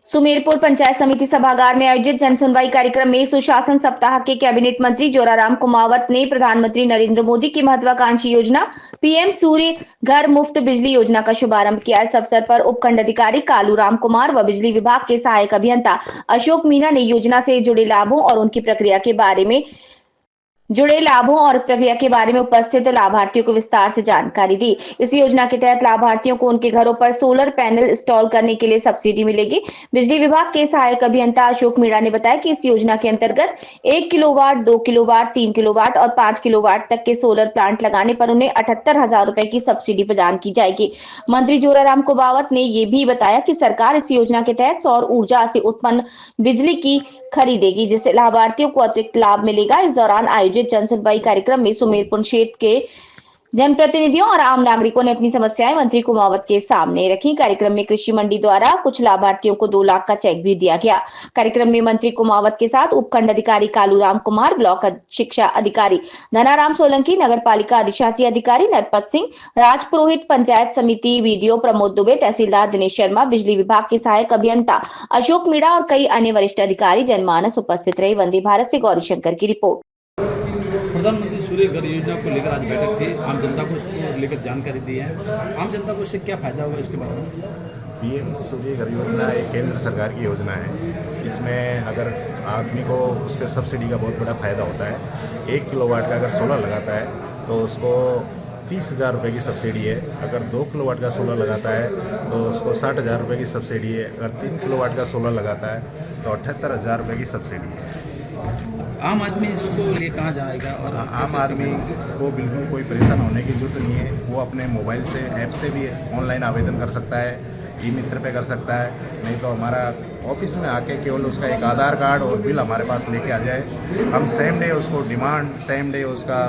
सुमेरपुर पंचायत समिति सभागार में आयोजित जन सुनवाई कार्यक्रम में सुशासन सप्ताह के कैबिनेट मंत्री जोराराम कुमावत ने प्रधानमंत्री नरेंद्र मोदी की महत्वाकांक्षी योजना पीएम सूर्य घर मुफ्त बिजली योजना का शुभारंभ किया। इस अवसर पर उपखंड अधिकारी कालू राम कुमार व बिजली विभाग के सहायक अभियंता अशोक मीणा ने योजना से जुड़े लाभों और उनकी प्रक्रिया के बारे में उपस्थित लाभार्थियों को विस्तार से जानकारी दी। इस योजना के तहत लाभार्थियों को उनके घरों पर सोलर पैनल इंस्टॉल करने के लिए सब्सिडी मिलेगी। बिजली विभाग के सहायक अभियंता अशोक मीणा ने बताया कि इस योजना के अंतर्गत 1 किलोवाट, 2 किलोवाट, 3 किलोवाट और 5 किलोवाट तक के सोलर प्लांट लगाने पर उन्हें 78,000 रुपए की सब्सिडी प्रदान की जाएगी। मंत्री जोराराम कुमावत ने ये भी बताया कि सरकार इस योजना के तहत सौर ऊर्जा से उत्पन्न बिजली की खरीदेगी, जिससे लाभार्थियों को अतिरिक्त लाभ मिलेगा। इस दौरान आयोजित जन सुनवाई कार्यक्रम में सुमेरपुर क्षेत्र के जनप्रतिनिधियों और आम नागरिकों ने अपनी समस्याएं मंत्री कुमावत के सामने रखी। कार्यक्रम में कृषि मंडी द्वारा कुछ लाभार्थियों को 2 लाख का चेक भी दिया गया। कार्यक्रम में मंत्री कुमावत के साथ उपखंड अधिकारी कालू राम कुमार, ब्लॉक शिक्षा अधिकारी धनाराम सोलंकी, नगर पालिका अधिशासी अधिकारी नरपत सिंह, राजपुरोहित, पंचायत समिति वीडियो प्रमोद दुबे, तहसीलदार दिनेश शर्मा, बिजली विभाग के सहायक अभियंता अशोक मीणा और कई अन्य वरिष्ठ अधिकारी जनमानस उपस्थित रहे। वंदे भारत से गौरीशंकर की रिपोर्ट। प्रधानमंत्री सूर्य घर योजना को लेकर आज बैठक थी। आम जनता को उसको लेकर जानकारी दी है। आम जनता को इससे क्या फायदा होगा इसके बारे में? पीएम सूर्य घर योजना एक केंद्र सरकार की योजना है। इसमें अगर आदमी को उसके सब्सिडी का बहुत बड़ा फायदा होता है। 1 किलोवाट का अगर सोलर लगाता है तो उसको 30,000 रुपये की सब्सिडी है। अगर 2 किलोवाट का सोलर लगाता है तो उसको 60,000 रुपये की सब्सिडी है। अगर 3 किलोवाट का सोलर लगाता है तो 78,000 रुपये की सब्सिडी है। आम आदमी इसको लिए कहाँ जाएगा? और आम आदमी को बिल्कुल कोई परेशान होने की जरूरत नहीं है। वो अपने मोबाइल से, ऐप से भी ऑनलाइन आवेदन कर सकता है, ई-मित्र पे कर सकता है। नहीं तो हमारा ऑफिस में आके केवल उसका एक आधार कार्ड और बिल हमारे पास लेके आ जाए। हम सेम डे उसको सेम डे उसका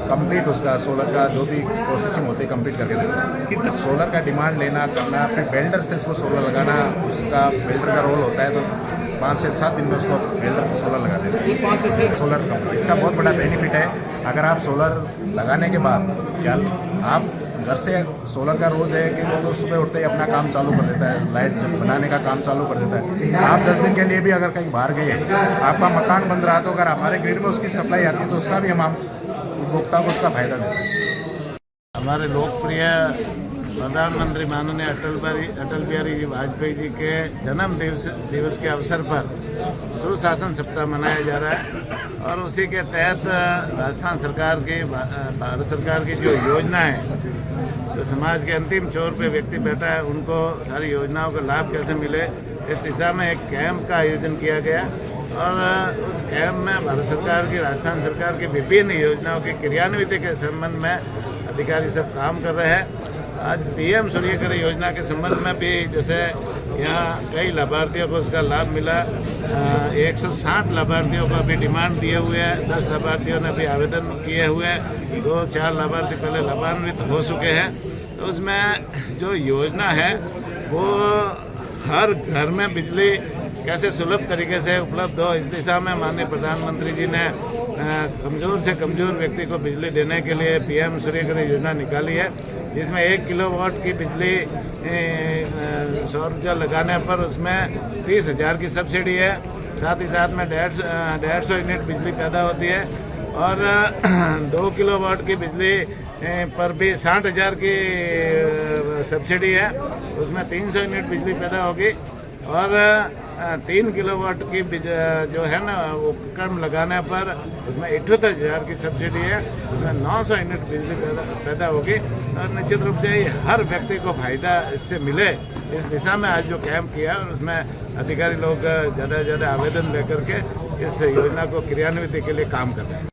कंप्लीट उसका सोलर का जो भी प्रोसेसिंग होती है कंप्लीट करके देते हैं। कितना सोलर का डिमांड लेना करना, फिर बिल्डर से इसको सोलर लगाना, उसका बिल्डर का रोल होता है। तो 5 से 7 दिन में उसको बिल्डर को सोलर लगा देते हैं। 5 से 6 सोलर कंपनी, इसका बहुत बड़ा बेनिफिट है। अगर आप सोलर लगाने के बाद क्या आप घर से सोलर का रोज़ है कि वो तो सुबह उठते ही अपना काम चालू कर देता है, लाइट बनाने का काम चालू कर देता है। आप 10 दिन के लिए भी अगर कहीं बाहर गए, आपका मकान बंद रहा, तो अगर हमारे ग्रिड में उसकी सप्लाई आती है तो उसका भी हम उपभोक्ता को उसका फायदा देते हैं। हमारे लोकप्रिय प्रधानमंत्री माननीय अटल बिहारी जी वाजपेयी जी के जन्म दिवस के अवसर पर सुशासन सप्ताह मनाया जा रहा है और उसी के तहत राजस्थान सरकार की, भारत सरकार की जो योजना है, जो समाज के अंतिम छोर पे व्यक्ति बैठा है, उनको सारी योजनाओं का लाभ कैसे मिले, इस दिशा में एक कैंप का आयोजन किया गया और उस कैंप में भारत सरकार की, राजस्थान सरकार की विभिन्न योजनाओं की क्रियान्वित के संबंध में अधिकारी सब काम कर रहे हैं। आज पीएम सूर्य घर योजना के संबंध में भी जैसे यहाँ कई लाभार्थियों को उसका लाभ मिला। 160 लाभार्थियों को अभी डिमांड दिए हुए हैं। 10 लाभार्थियों ने अभी आवेदन किए हुए हैं। 2-4 लाभार्थी पहले लाभान्वित हो चुके हैं। तो उसमें जो योजना है वो हर घर में बिजली कैसे सुलभ तरीके से उपलब्ध हो, इस दिशा में माननीय प्रधानमंत्री जी ने कमज़ोर से कमज़ोर व्यक्ति को बिजली देने के लिए पीएम सूर्य घर योजना निकाली है, जिसमें 1 किलोवाट की बिजली सौर ऊर्जा लगाने पर उसमें 30,000 की सब्सिडी है। साथ ही साथ में 150 यूनिट बिजली पैदा होती है और 2 किलोवाट की बिजली पर भी 60,000 की सब्सिडी है। उसमें 300 यूनिट बिजली पैदा होगी और 3 किलोवाट की जो है ना वो उपकरण लगाने पर उसमें 78,000 की सब्सिडी है। उसमें 900 यूनिट बिजली पैदा होगी और निश्चित रूप से हर व्यक्ति को फायदा इससे मिले, इस दिशा में आज जो कैंप किया और उसमें अधिकारी लोग ज़्यादा से ज़्यादा आवेदन लेकर के इस योजना को क्रियान्वित के लिए काम कर रहे हैं।